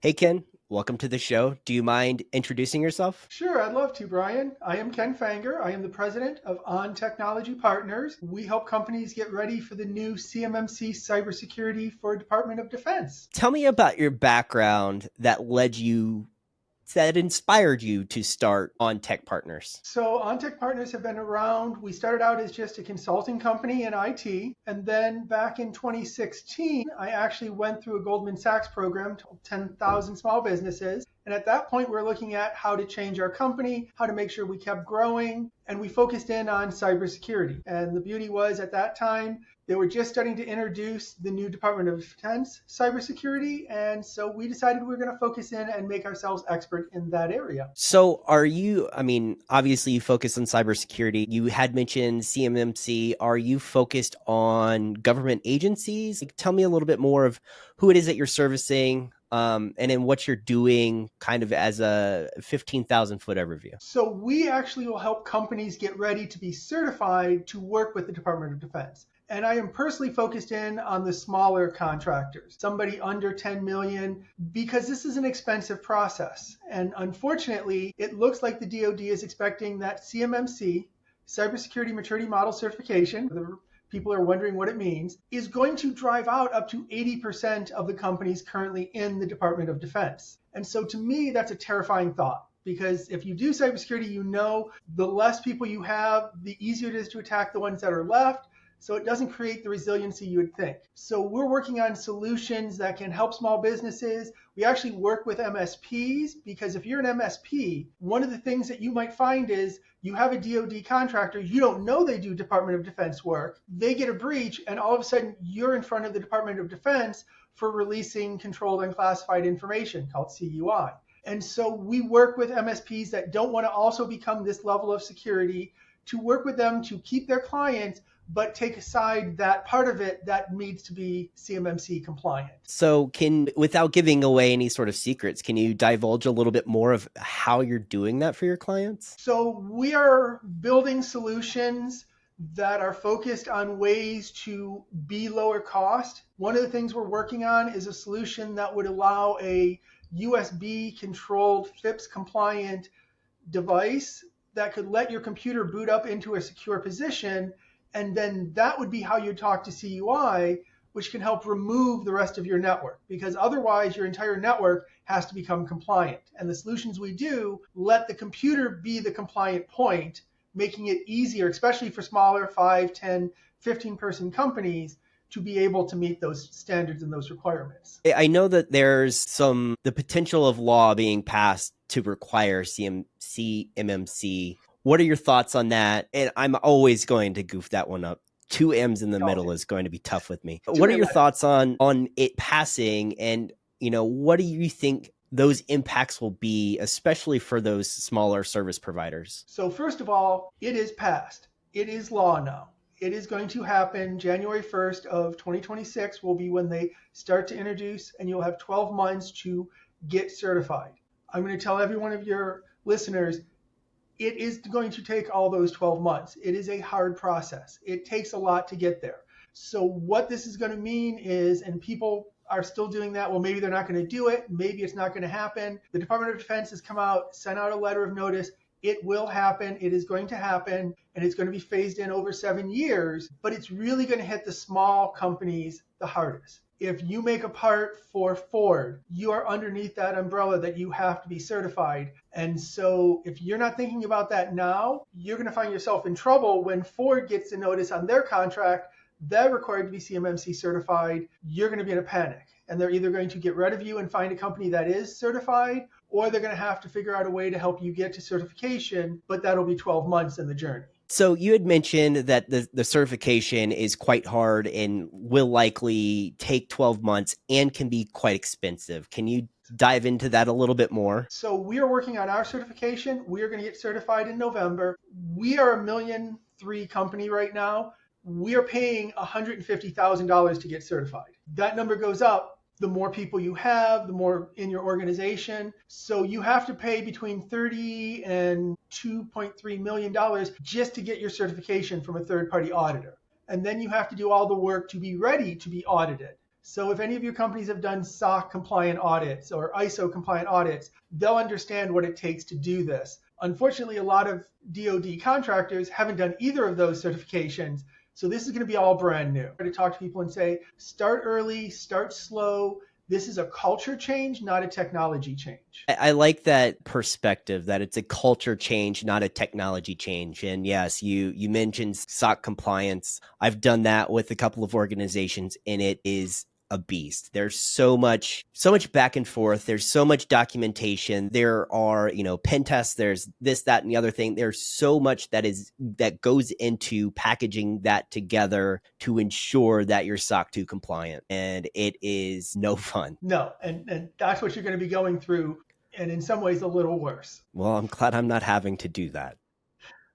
Hey, Ken, welcome to the show. Do you mind introducing yourself? Sure, I'd love to, Brian. I am Ken Fanger. I am the president of OnTechnology Partners. We help companies get ready for the new CMMC cybersecurity for Department of Defense. Tell me about your background that inspired you to start On Tech Partners. So, OnTech Partners have been around. We started out as just a consulting company in IT. And then back in 2016, I actually went through a Goldman Sachs program to 10,000 small businesses. And at that point, we are looking at how to change our company, how to make sure we kept growing. And we focused in on cybersecurity. And the beauty was at that time, they were just starting to introduce the new Department of Defense cybersecurity. And so we decided we were going to focus in and make ourselves expert in that area. So, obviously you focus on cybersecurity. You had mentioned CMMC. Are you focused on government agencies? Tell me a little bit more of who it is that you're servicing, and then what you're doing kind of as a 15,000 foot overview. So we actually will help companies get ready to be certified to work with the Department of Defense. And I am personally focused in on the smaller contractors, somebody under 10 million, because this is an expensive process. And unfortunately, it looks like the DOD is expecting that CMMC, Cybersecurity Maturity Model Certification, the people are wondering what it means, is going to drive out up to 80% of the companies currently in the Department of Defense. And so to me, that's a terrifying thought. Because if you do cybersecurity, you know the less people you have, the easier it is to attack the ones that are left. So it doesn't create the resiliency you would think. So we're working on solutions that can help small businesses. We actually work with MSPs because if you're an MSP, one of the things that you might find is you have a DOD contractor, you don't know they do Department of Defense work, they get a breach, and all of a sudden you're in front of the Department of Defense for releasing controlled unclassified information called CUI. And so we work with MSPs that don't want to also become this level of security to work with them to keep their clients, but take aside that part of it that needs to be CMMC compliant. So without giving away any sort of secrets, can you divulge a little bit more of how you're doing that for your clients? So we are building solutions that are focused on ways to be lower cost. One of the things we're working on is a solution that would allow a USB controlled FIPS compliant device that could let your computer boot up into a secure position. And then that would be how you talk to CUI, which can help remove the rest of your network, because otherwise your entire network has to become compliant. And the solutions we do let the computer be the compliant point, making it easier, especially for smaller 5, 10, 15-person companies, to be able to meet those standards and those requirements. I know that there's the potential of law being passed to require CMMC. What are your thoughts on that? And I'm always going to goof that one up. 2 M's in the middle is going to be tough with me. What are your thoughts on it passing? And, what do you think those impacts will be, especially for those smaller service providers? So first of all, it is passed. It is law now. It is going to happen January 1st of 2026 will be when they start to introduce, and you'll have 12 months to get certified. I'm going to tell every one of your listeners, it is going to take all those 12 months. It is a hard process. It takes a lot to get there. So what this is going to mean is, and people are still doing that, well, maybe they're not going to do it. Maybe it's not going to happen. The Department of Defense has come out, sent out a letter of notice. It will happen. It is going to happen, and it's going to be phased in over 7 years, but it's really going to hit the small companies the hardest. If you make a part for Ford, you are underneath that umbrella that you have to be certified. And so if you're not thinking about that now, you're going to find yourself in trouble when Ford gets a notice on their contract, they're required to be CMMC certified, you're going to be in a panic. And they're either going to get rid of you and find a company that is certified, or they're going to have to figure out a way to help you get to certification, but that'll be 12 months in the journey. So you had mentioned that the certification is quite hard and will likely take 12 months and can be quite expensive. Can you dive into that a little bit more? So we are working on our certification. We are going to get certified in November. We are $1.3 million company right now. We are paying $150,000 to get certified. That number goes up the more people you have, the more in your organization. So you have to pay between $30 and $2.3 million just to get your certification from a third-party auditor. And then you have to do all the work to be ready to be audited. So if any of your companies have done SOC compliant audits or ISO compliant audits, they'll understand what it takes to do this. Unfortunately, a lot of DOD contractors haven't done either of those certifications. So this is going to be all brand new. I try to talk to people and say, start early, start slow. This is a culture change, not a technology change. I like that perspective that it's a culture change, not a technology change. And yes, you mentioned SOC compliance. I've done that with a couple of organizations, and it is a beast. There's so much back and forth. There's so much documentation. There are, pen tests. There's this, that, and the other thing. There's so much that goes into packaging that together to ensure that you're SOC 2 compliant. And it is no fun. No, and that's what you're going to be going through. And in some ways, a little worse. Well, I'm glad I'm not having to do that.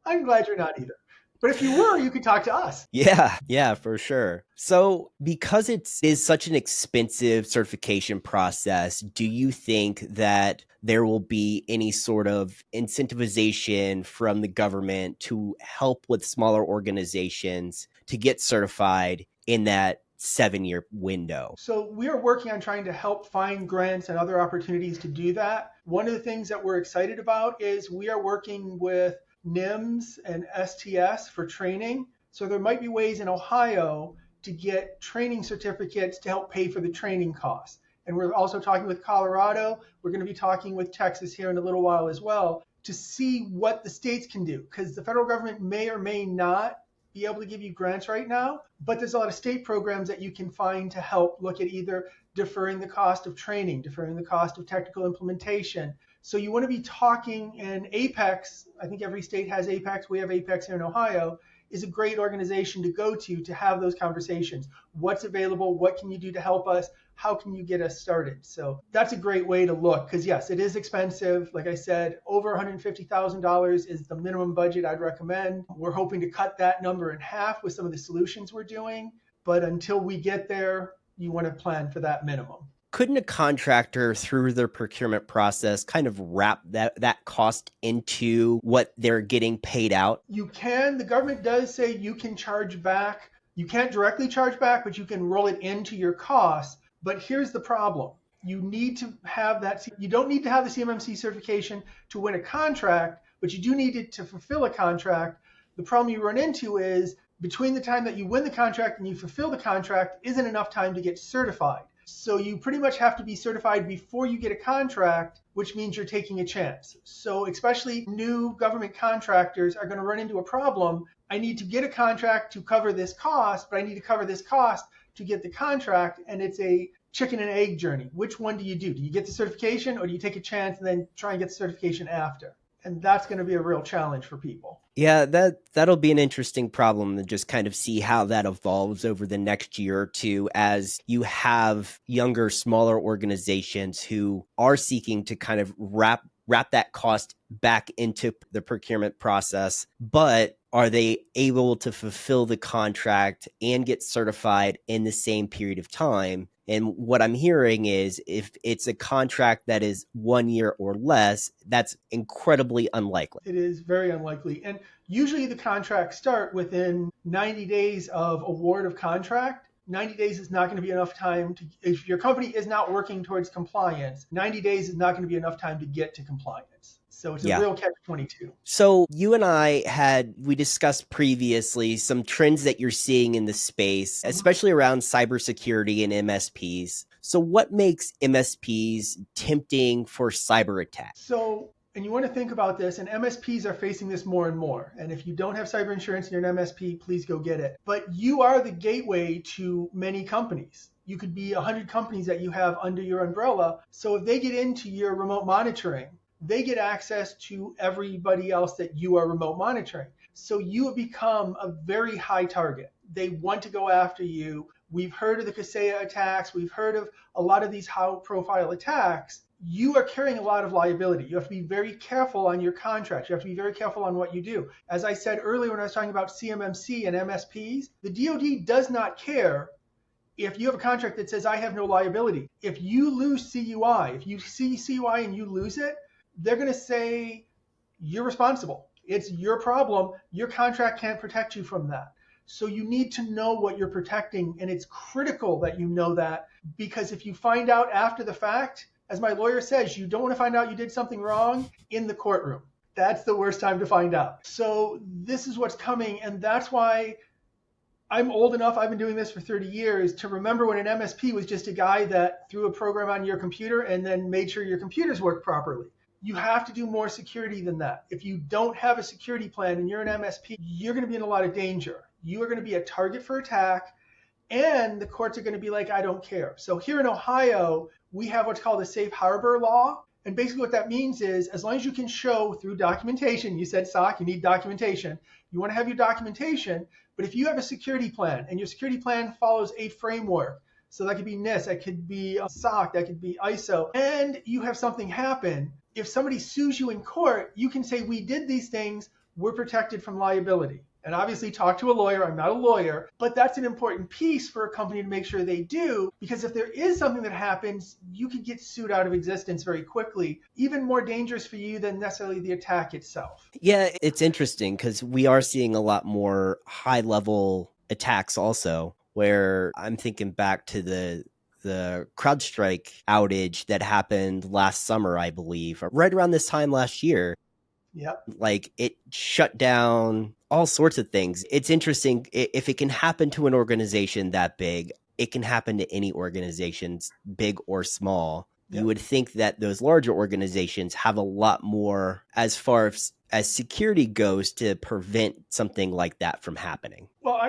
I'm glad you're not either. But if you were, you could talk to us. Yeah, for sure. So because it is such an expensive certification process, do you think that there will be any sort of incentivization from the government to help with smaller organizations to get certified in that 7-year window? So we are working on trying to help find grants and other opportunities to do that. One of the things that we're excited about is we are working with NIMS and STS for training. So there might be ways in Ohio to get training certificates to help pay for the training costs. And we're also talking with Colorado. We're going to be talking with Texas here in a little while as well to see what the states can do, because the federal government may or may not be able to give you grants right now, but there's a lot of state programs that you can find to help look at either deferring the cost of training, deferring the cost of technical implementation. So you want to be talking, and Apex, I think every state has Apex, we have Apex here in Ohio, is a great organization to go to have those conversations. What's available? What can you do to help us? How can you get us started? So that's a great way to look, because yes, it is expensive. Like I said, over $150,000 is the minimum budget I'd recommend. We're hoping to cut that number in half with some of the solutions we're doing. But until we get there, you want to plan for that minimum. Couldn't a contractor through their procurement process kind of wrap that cost into what they're getting paid out? You can. The government does say you can charge back. You can't directly charge back, but you can roll it into your costs. But here's the problem. You need to have that. You don't need to have the CMMC certification to win a contract, but you do need it to fulfill a contract. The problem you run into is between the time that you win the contract and you fulfill the contract isn't enough time to get certified. So you pretty much have to be certified before you get a contract, which means you're taking a chance. So especially new government contractors are going to run into a problem. I need to get a contract to cover this cost, but I need to cover this cost to get the contract. And it's a chicken and egg journey. Which one do you do? Do you get the certification, or do you take a chance and then try and get the certification after? And that's going to be a real challenge for people. Yeah, that'll be an interesting problem to just kind of see how that evolves over the next year or two, as you have younger, smaller organizations who are seeking to kind of wrap that cost back into the procurement process, but are they able to fulfill the contract and get certified in the same period of time? And what I'm hearing is if it's a contract that is 1 year or less, that's incredibly unlikely. It is very unlikely. And usually the contracts start within 90 days of award of contract. 90 days is not going to be enough time to, if your company is not working towards compliance, 90 days is not going to be enough time to get to compliance. So it's a real catch-22. So you and we discussed previously some trends that you're seeing in the space, especially around cybersecurity and MSPs. So what makes MSPs tempting for cyber attacks? So, and you want to think about this, and MSPs are facing this more and more. And if you don't have cyber insurance and you're an MSP, please go get it. But you are the gateway to many companies. You could be 100 companies that you have under your umbrella. So if they get into your remote monitoring, they get access to everybody else that you are remote monitoring. So you have become a very high target. They want to go after you. We've heard of the Kaseya attacks. We've heard of a lot of these high-profile attacks. You are carrying a lot of liability. You have to be very careful on your contracts. You have to be very careful on what you do. As I said earlier when I was talking about CMMC and MSPs, the DOD does not care if you have a contract that says I have no liability. If you lose CUI, if you see CUI and you lose it, they're going to say you're responsible. It's your problem. Your contract can't protect you from that. So you need to know what you're protecting, and it's critical that you know that, because if you find out after the fact, as my lawyer says, you don't want to find out you did something wrong in the courtroom. That's the worst time to find out. So this is what's coming, and that's why I'm old enough, I've been doing this for 30 years, to remember when an MSP was just a guy that threw a program on your computer and then made sure your computers work properly. You have to do more security than that. If you don't have a security plan and you're an MSP, you're going to be in a lot of danger. You are going to be a target for attack, and the courts are going to be like, I don't care. So here in Ohio, we have what's called a safe harbor law. And basically what that means is, as long as you can show through documentation, you said SOC, you need documentation. You want to have your documentation, but if you have a security plan and your security plan follows a framework, so that could be NIST, that could be SOC, that could be ISO, and you have something happen, if somebody sues you in court, you can say, we did these things, we're protected from liability. And obviously talk to a lawyer. I'm not a lawyer, but that's an important piece for a company to make sure they do, because if there is something that happens, you could get sued out of existence very quickly, even more dangerous for you than necessarily the attack itself. Yeah, it's interesting because we are seeing a lot more high-level attacks also, where I'm thinking back to the CrowdStrike outage that happened last summer, I believe, right around this time last year. Yep. Like, it shut down all sorts of things. It's interesting. If it can happen to an organization that big, it can happen to any organizations, big or small. Yep. You would think that those larger organizations have a lot more as far as security goes to prevent something like that from happening. Well,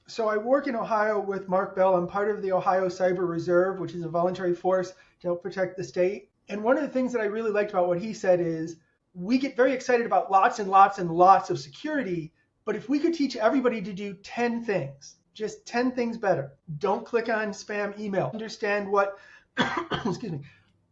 so I work in Ohio with Mark Bell. I'm part of the Ohio Cyber Reserve, which is a voluntary force to help protect the state. And one of the things that I really liked about what he said is, we get very excited about lots and lots and lots of security, but if we could teach everybody to do 10 things, just 10 things better, don't click on spam email, understand what excuse me,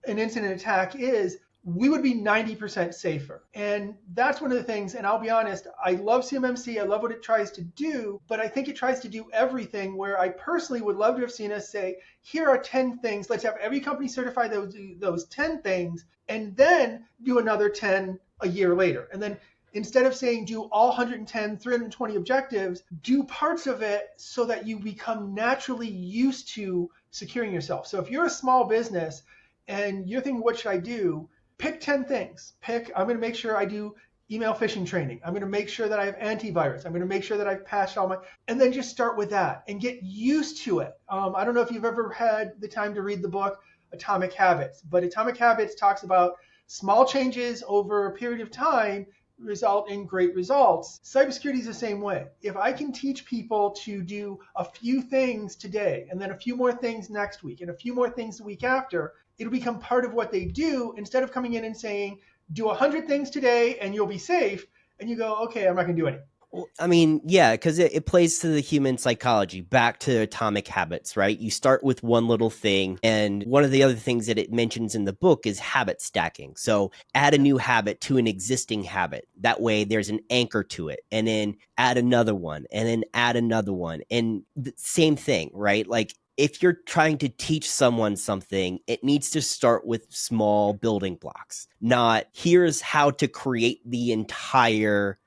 an incident attack is, we would be 90% safer. And that's one of the things, and I'll be honest, I love CMMC, I love what it tries to do, but I think it tries to do everything, where I personally would love to have seen us say, here are 10 things, let's have every company certify those 10 things, and then do another 10 a year later. And then instead of saying do all 110, 320 objectives, do parts of it so that you become naturally used to securing yourself. So if you're a small business and you're thinking, what should I do? Pick 10 things. I'm going to make sure I do email phishing training. I'm going to make sure that I have antivirus. I'm going to make sure that I've patched all and then just start with that and get used to it. I don't know if you've ever had the time to read the book Atomic Habits, but Atomic Habits talks about small changes over a period of time result in great results. Cybersecurity is the same way. If I can teach people to do a few things today, and then a few more things next week, and a few more things the week after, it'll become part of what they do, instead of coming in and saying, do 100 things today and you'll be safe. And you go, okay, I'm not going to do any. Well, I mean, yeah, because it plays to the human psychology, back to Atomic Habits, right? You start with one little thing. And one of the other things that it mentions in the book is habit stacking. So add a new habit to an existing habit. That way there's an anchor to it. And then add another one, and then add another one. And the same thing, right? Like, if you're trying to teach someone something, it needs to start with small building blocks, not here's how to create the entire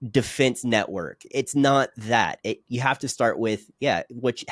defense network. It's not that. You have to start with,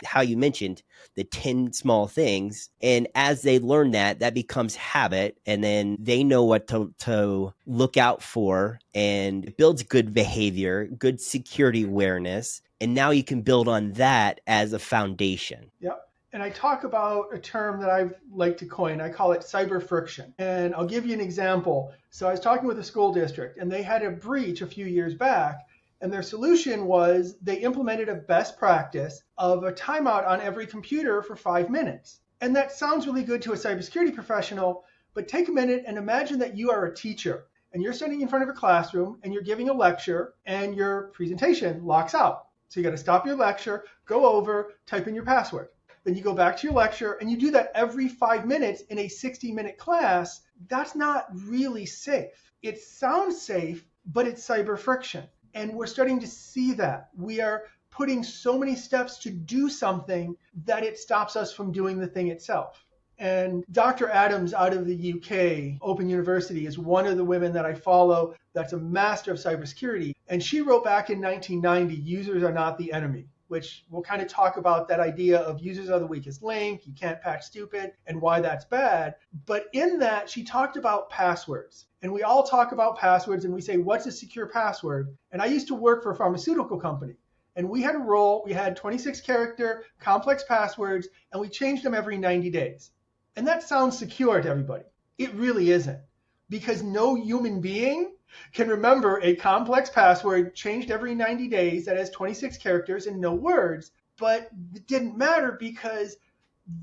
how you mentioned, the 10 small things. And as they learn that becomes habit. And then they know what to look out for, and it builds good behavior, good security awareness. And now you can build on that as a foundation. Yep. And I talk about a term that I like to coin. I call it cyber friction. And I'll give you an example. So I was talking with a school district, and they had a breach a few years back. And their solution was they implemented a best practice of a timeout on every computer for 5 minutes. And that sounds really good to a cybersecurity professional, but take a minute and imagine that you are a teacher and you're standing in front of a classroom and you're giving a lecture and your presentation locks out. So you got to stop your lecture, go over, type in your password. Then you go back to your lecture, and you do that every 5 minutes in a 60-minute class. That's not really safe. It sounds safe, but it's cyber friction. And we're starting to see that. We are putting so many steps to do something that it stops us from doing the thing itself. And Dr. Adams out of the UK, Open University, is one of the women that I follow that's a master of cybersecurity. And she wrote back in 1990, users are not the enemy, which we'll kind of talk about that idea of users are the weakest link, you can't patch stupid, and why that's bad. But in that, she talked about passwords. And we all talk about passwords and we say, what's a secure password? And I used to work for a pharmaceutical company. And we had a role, we had 26 character complex passwords, and we changed them every 90 days. And that sounds secure to everybody. It really isn't, because no human being can remember a complex password changed every 90 days that has 26 characters and no words. But it didn't matter because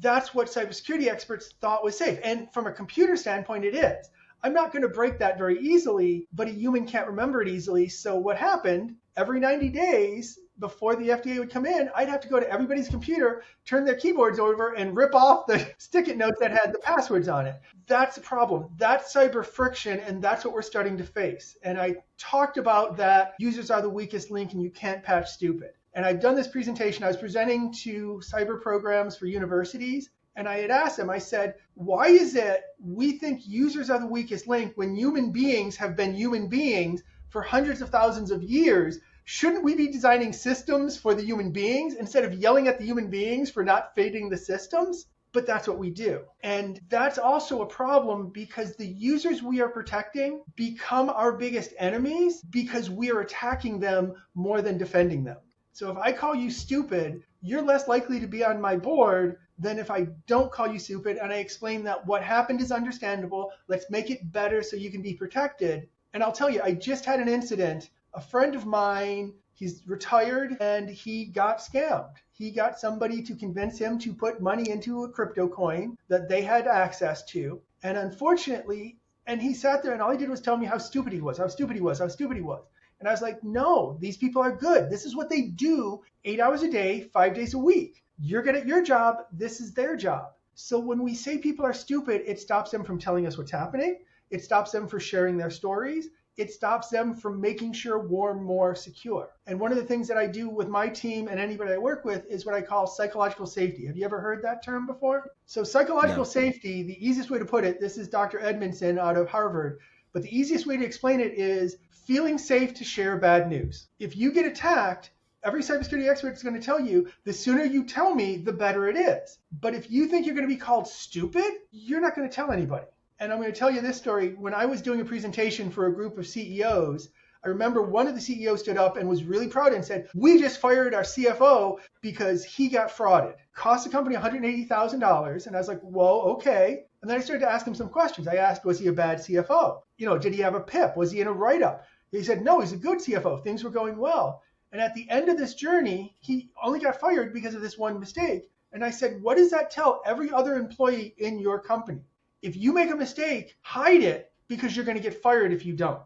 that's what cybersecurity experts thought was safe. And from a computer standpoint, it is. I'm not going to break that very easily, but a human can't remember it easily. So what happened, every 90 days before the FDA would come in, I'd have to go to everybody's computer, turn their keyboards over, and rip off the stick-it notes that had the passwords on it. That's a problem. That's cyber friction, and that's what we're starting to face. And I talked about that users are the weakest link and you can't patch stupid. And I've done this presentation. I was presenting to cyber programs for universities. And I had asked them, I said, why is it we think users are the weakest link when human beings have been human beings for hundreds of thousands of years? Shouldn't we be designing systems for the human beings instead of yelling at the human beings for not fitting the systems? But that's what we do. And that's also a problem because the users we are protecting become our biggest enemies because we are attacking them more than defending them. So if I call you stupid, you're less likely to be on my board than if I don't call you stupid and I explain that what happened is understandable. Let's make it better so you can be protected. And I'll tell you, I just had an incident. A friend of mine, he's retired and he got scammed. He got somebody to convince him to put money into a crypto coin that they had access to. And unfortunately, and he sat there and all he did was tell me how stupid he was, how stupid he was, how stupid he was. And I was like, no, these people are good. This is what they do 8 hours a day, 5 days a week. You're good at your job. This is their job. So when we say people are stupid, it stops them from telling us what's happening. It stops them from sharing their stories. It stops them from making sure we're more secure. And one of the things that I do with my team and anybody I work with is what I call psychological safety. Have you ever heard that term before? So psychological safety, the easiest way to put it, this is Dr. Edmondson out of Harvard, but the easiest way to explain it is feeling safe to share bad news. If you get attacked, every cybersecurity expert is going to tell you, the sooner you tell me, the better it is. But if you think you're going to be called stupid, you're not going to tell anybody. And I'm going to tell you this story. When I was doing a presentation for a group of CEOs, I remember one of the CEOs stood up and was really proud and said, we just fired our CFO because he got frauded. Cost the company $180,000. And I was like, whoa, okay. And then I started to ask him some questions. I asked, was he a bad CFO? Did he have a PIP? Was he in a write-up? He said, no, he's a good CFO. Things were going well. And at the end of this journey, he only got fired because of this one mistake. And I said, what does that tell every other employee in your company? If you make a mistake, hide it because you're going to get fired if you don't.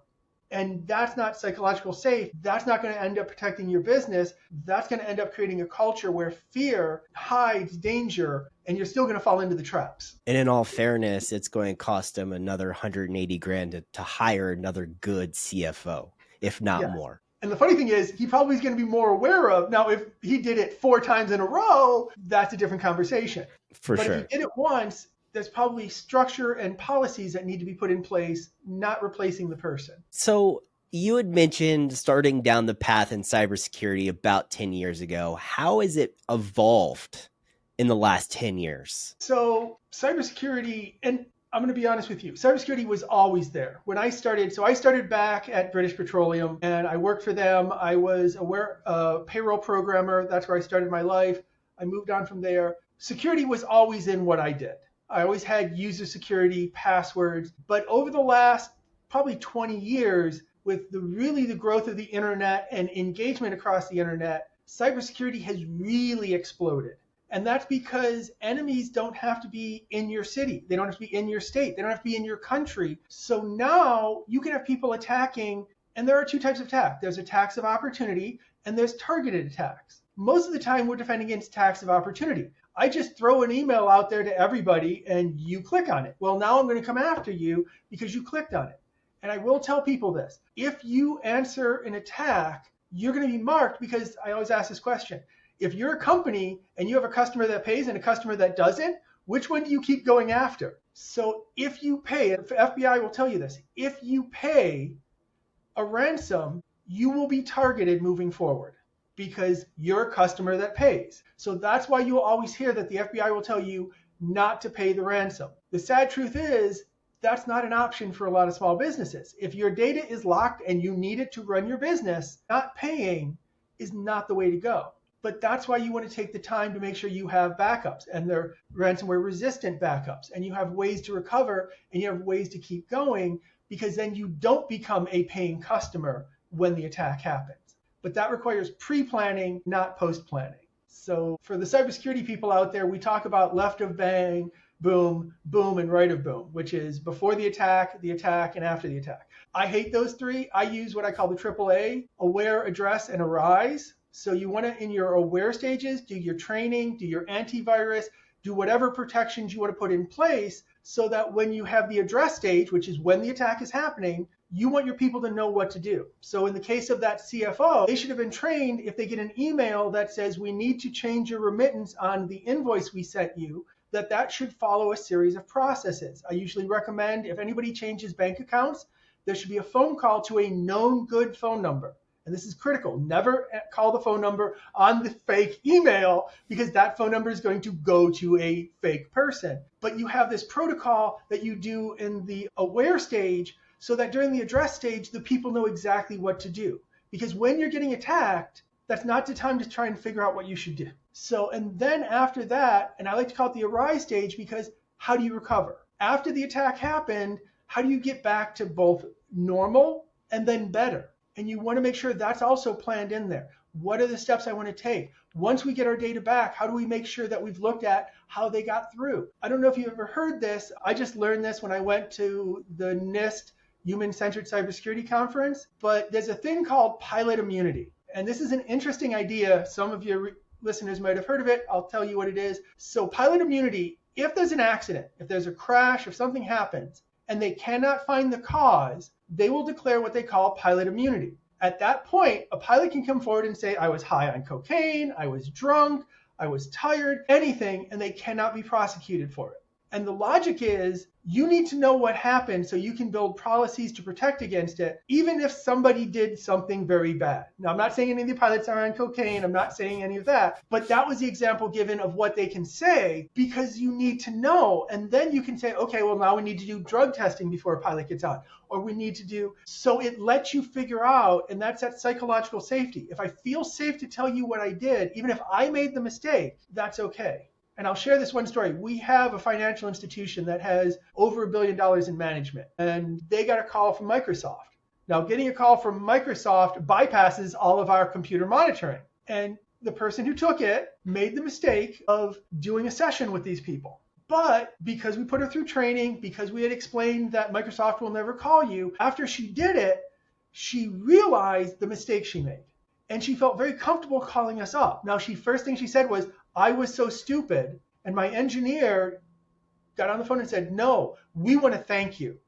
And that's not psychological safe. That's not going to end up protecting your business. That's going to end up creating a culture where fear hides danger and you're still going to fall into the traps. And in all fairness, it's going to cost them another 180 grand to hire another good CFO, if not more. And the funny thing is, he probably is going to be more aware of, now if he did it 4 times in a row, that's a different conversation. But if he did it once, there's probably structure and policies that need to be put in place, not replacing the person. So you had mentioned starting down the path in cybersecurity about 10 years ago. How has it evolved in the last 10 years? So cybersecurity, and I'm going to be honest with you, cybersecurity was always there. When I started back at British Petroleum and I worked for them. I was a payroll programmer. That's where I started my life. I moved on from there. Security was always in what I did. I always had user security, passwords, but over the last probably 20 years, with the growth of the internet and engagement across the internet, cybersecurity has really exploded. And that's because enemies don't have to be in your city. They don't have to be in your state. They don't have to be in your country. So now you can have people attacking, and there are 2 types of attack. There's attacks of opportunity and there's targeted attacks. Most of the time we're defending against attacks of opportunity. I just throw an email out there to everybody and you click on it. Well, now I'm going to come after you because you clicked on it. And I will tell people this. If you answer an attack, you're going to be marked because I always ask this question. If you're a company and you have a customer that pays and a customer that doesn't, Which one do you keep going after? So if you pay, if FBI will tell you this, if you pay a ransom, you will be targeted moving forward because you're a customer that pays. So that's why you'll always hear that the FBI will tell you not to pay the ransom. The sad truth is that's not an option for a lot of small businesses. If your data is locked and you need it to run your business, not paying is not the way to go. But that's why you want to take the time to make sure you have backups, and they're ransomware resistant backups, and you have ways to recover and you have ways to keep going, because then you don't become a paying customer when the attack happens. But that requires pre-planning, not post-planning. So for the cybersecurity people out there, we talk about left of bang, boom, boom, and right of boom, which is before the attack, and after the attack. I hate those three. I use what I call the AAA, aware, address, and arise. So you want to, in your aware stages, do your training, do your antivirus, do whatever protections you want to put in place so that when you have the address stage, which is when the attack is happening, you want your people to know what to do. So in the case of that CFO, they should have been trained if they get an email that says we need to change your remittance on the invoice we sent you, that should follow a series of processes. I usually recommend if anybody changes bank accounts, there should be a phone call to a known good phone number. And this is critical. Never call the phone number on the fake email because that phone number is going to go to a fake person. But you have this protocol that you do in the aware stage so that during the address stage, the people know exactly what to do. Because when you're getting attacked, that's not the time to try and figure out what you should do. So, and then after that, and I like to call it the arise stage because how do you recover? After the attack happened, how do you get back to both normal and then better? And you want to make sure that's also planned in there. What are the steps I want to take? Once we get our data back, how do we make sure that we've looked at how they got through? I don't know if you've ever heard this. I just learned this when I went to the NIST Human-Centered Cybersecurity Conference, but there's a thing called pilot immunity. And this is an interesting idea. Some of your listeners might have heard of it. I'll tell you what it is. So pilot immunity, if there's an accident, if there's a crash, if something happens, and they cannot find the cause, they will declare what they call pilot immunity. At that point, a pilot can come forward and say, I was high on cocaine, I was drunk, I was tired, anything, and they cannot be prosecuted for it. And the logic is you need to know what happened so you can build policies to protect against it, even if somebody did something very bad. Now, I'm not saying any of the pilots are on cocaine. I'm not saying any of that. But that was the example given of what they can say because you need to know. And then you can say, okay, well, now we need to do drug testing before a pilot gets on. Or we need to do, so it lets you figure out, and that's that psychological safety. If I feel safe to tell you what I did, even if I made the mistake, that's okay. And I'll share this one story. We have a financial institution that has over $1 billion in management, and they got a call from Microsoft. Now, getting a call from Microsoft bypasses all of our computer monitoring. And the person who took it made the mistake of doing a session with these people. But because we put her through training, because we had explained that Microsoft will never call you, after she did it, she realized the mistake she made. And she felt very comfortable calling us up. Now, first thing she said was, I was so stupid. And my engineer got on the phone and said, no, we want to thank you.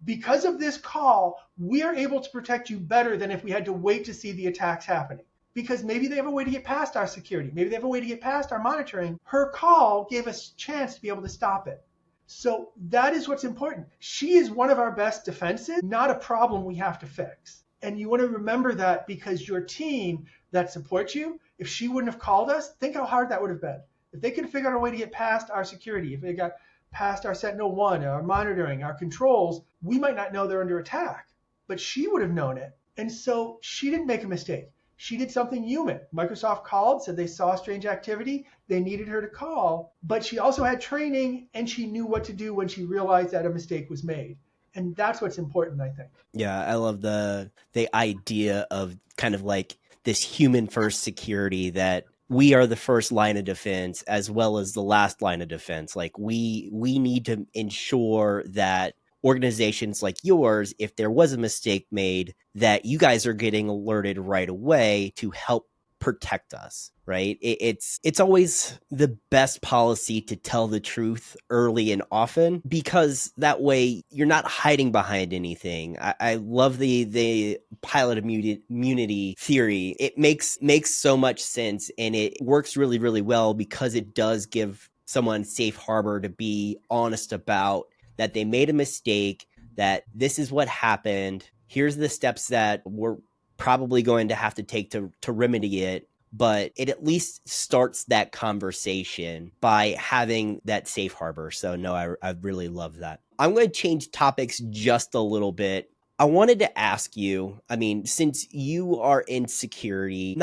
Because of this call, we are able to protect you better than if we had to wait to see the attacks happening. Because maybe they have a way to get past our security. Maybe they have a way to get past our monitoring. Her call gave us a chance to be able to stop it. So that is what's important. She is one of our best defenses, not a problem we have to fix. And you want to remember that because your team that supports you, if she wouldn't have called us, think how hard that would have been. If they could have figured out a way to get past our security, if they got past our Sentinel-1, our monitoring, our controls, we might not know they're under attack. But she would have known it. And so she didn't make a mistake. She did something human. Microsoft called, said they saw strange activity. They needed her to call. But she also had training, and she knew what to do when she realized that a mistake was made. And that's what's important, I think. Yeah, I love the idea of kind of like this human first security, that we are the first line of defense as well as the last line of defense. Like we need to ensure that organizations like yours, if there was a mistake made, that you guys are getting alerted right away to help protect us, right? It's always the best policy to tell the truth early and often, because that way you're not hiding behind anything. I love the pilot immunity theory. It makes so much sense, and it works really, really well because it does give someone's safe harbor to be honest about that they made a mistake, that this is what happened. Here's the steps that we're probably going to have to take to remedy it. But it at least starts that conversation by having that safe harbor. So no, I really love that. I'm going to change topics just a little bit. I wanted to ask you, I mean, since you are in security,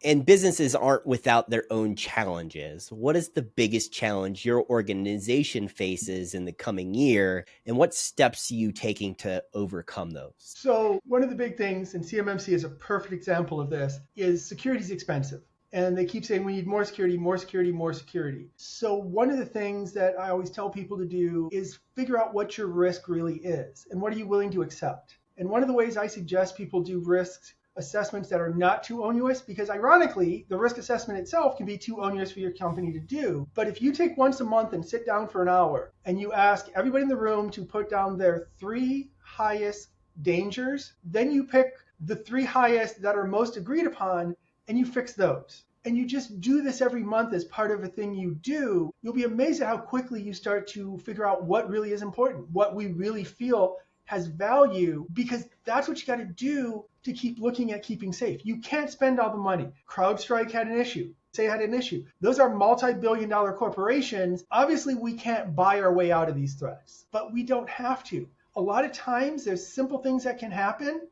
and businesses aren't without their own challenges, what is the biggest challenge your organization faces in the coming year, and what steps are you taking to overcome those? So one of the big things, and CMMC is a perfect example of this, is security is expensive. And they keep saying we need more security, more security, more security. So one of the things that I always tell people to do is figure out what your risk really is and what are you willing to accept. And one of the ways I suggest people do risk assessments that are not too onerous, because ironically, the risk assessment itself can be too onerous for your company to do. But if you take once a month and sit down for an hour and you ask everybody in the room to put down their 3 highest dangers, then you pick the 3 highest that are most agreed upon and you fix those. And you just do this every month as part of a thing you do, you'll be amazed at how quickly you start to figure out what really is important, what we really feel has value, because that's what you got to do to keep looking at keeping safe. You can't spend all the money. CrowdStrike had an issue. Say had an issue. Those are multi-billion-dollar corporations. Obviously, we can't buy our way out of these threats, but we don't have to. A lot of times, there's simple things that can happen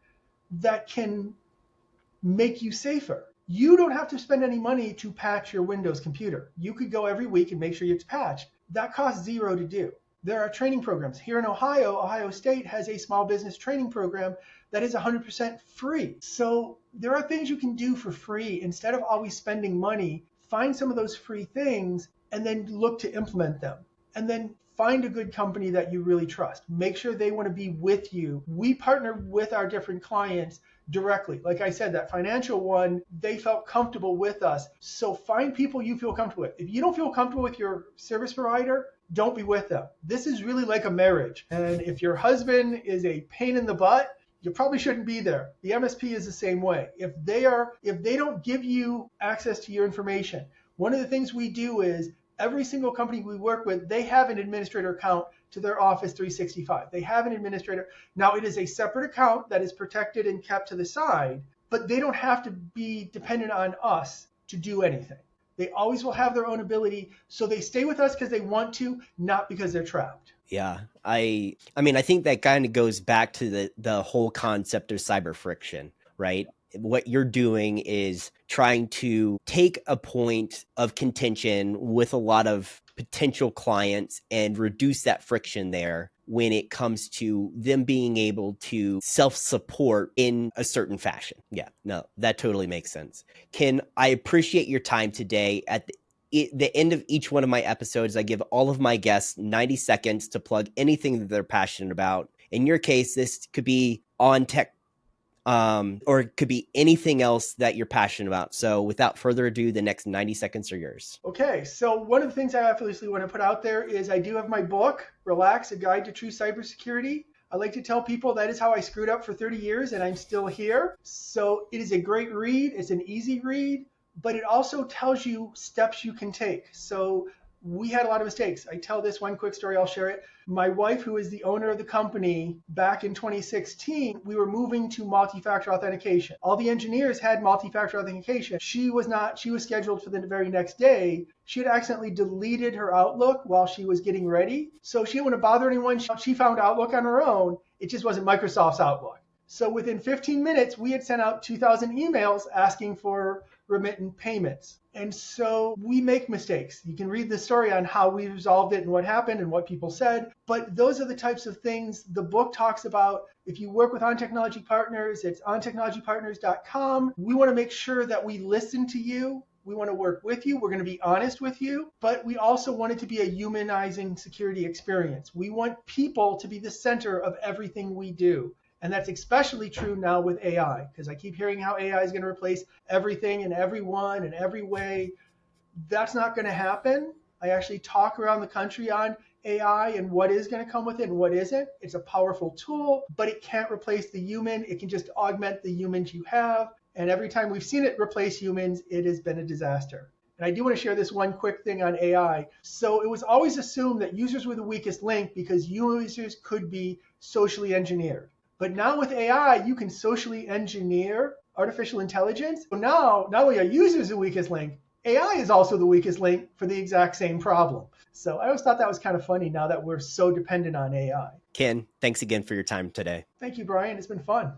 that can make you safer. You don't have to spend any money to patch your Windows computer. You could go every week and make sure it's patched. That costs $0 to do. There are training programs. Here in Ohio, Ohio State has a small business training program that is 100% free. So there are things you can do for free. Instead of always spending money, find some of those free things and then look to implement them. And then find a good company that you really trust. Make sure they want to be with you. We partner with our different clients directly. Like I said, that financial one, they felt comfortable with us. So find people you feel comfortable with. If you don't feel comfortable with your service provider, don't be with them. This is really like a marriage. And if your husband is a pain in the butt, you probably shouldn't be there. The MSP is the same way. If they don't give you access to your information, one of the things we do is every single company we work with, they have an administrator account to their Office 365. They have an administrator. Now, it is a separate account that is protected and kept to the side, but they don't have to be dependent on us to do anything. They always will have their own ability. So they stay with us because they want to, not because they're trapped. Yeah, I mean, I think that kind of goes back to the whole concept of cyber friction, right? What you're doing is trying to take a point of contention with a lot of potential clients and reduce that friction there when it comes to them being able to self-support in a certain fashion. Yeah, no, that totally makes sense. Ken, I appreciate your time today. At the end of each one of my episodes, I give all of my guests 90 seconds to plug anything that they're passionate about. In your case, this could be on tech, or it could be anything else that you're passionate about. So without further ado, the next 90 seconds are yours. Okay, so one of the things I obviously want to put out there is I do have my book, Relax, A Guide to True Cybersecurity. I like to tell people that is how I screwed up for 30 years and I'm still here. So it is a great read. It's an easy read, but it also tells you steps you can take. So we had a lot of mistakes. I tell this one quick story, I'll share it. My wife, who is the owner of the company, back in 2016, we were moving to multi-factor authentication. All the engineers had multi-factor authentication. She was not. She was scheduled for the very next day. She had accidentally deleted her Outlook while she was getting ready. So she didn't want to bother anyone. She found Outlook on her own. It just wasn't Microsoft's Outlook. So within 15 minutes, we had sent out 2,000 emails asking for remittent payments. And so we make mistakes. You can read the story on how we resolved it and what happened and what people said. But those are the types of things the book talks about. If you work with OnTechnology Partners, it's ontechnologypartners.com. We want to make sure that we listen to you. We want to work with you. We're going to be honest with you. But we also want it to be a humanizing security experience. We want people to be the center of everything we do. And that's especially true now with AI, because I keep hearing how AI is going to replace everything and everyone in every way. That's not going to happen. I actually talk around the country on AI and what is going to come with it and what isn't. It's a powerful tool, but it can't replace the human. It can just augment the humans you have. And every time we've seen it replace humans, it has been a disaster. And I do want to share this one quick thing on AI. So it was always assumed that users were the weakest link because users could be socially engineered. But now with AI, you can socially engineer artificial intelligence. So now, not only are users the weakest link, AI is also the weakest link for the exact same problem. So I always thought that was kind of funny now that we're so dependent on AI. Ken, thanks again for your time today. Thank you, Brian. It's been fun.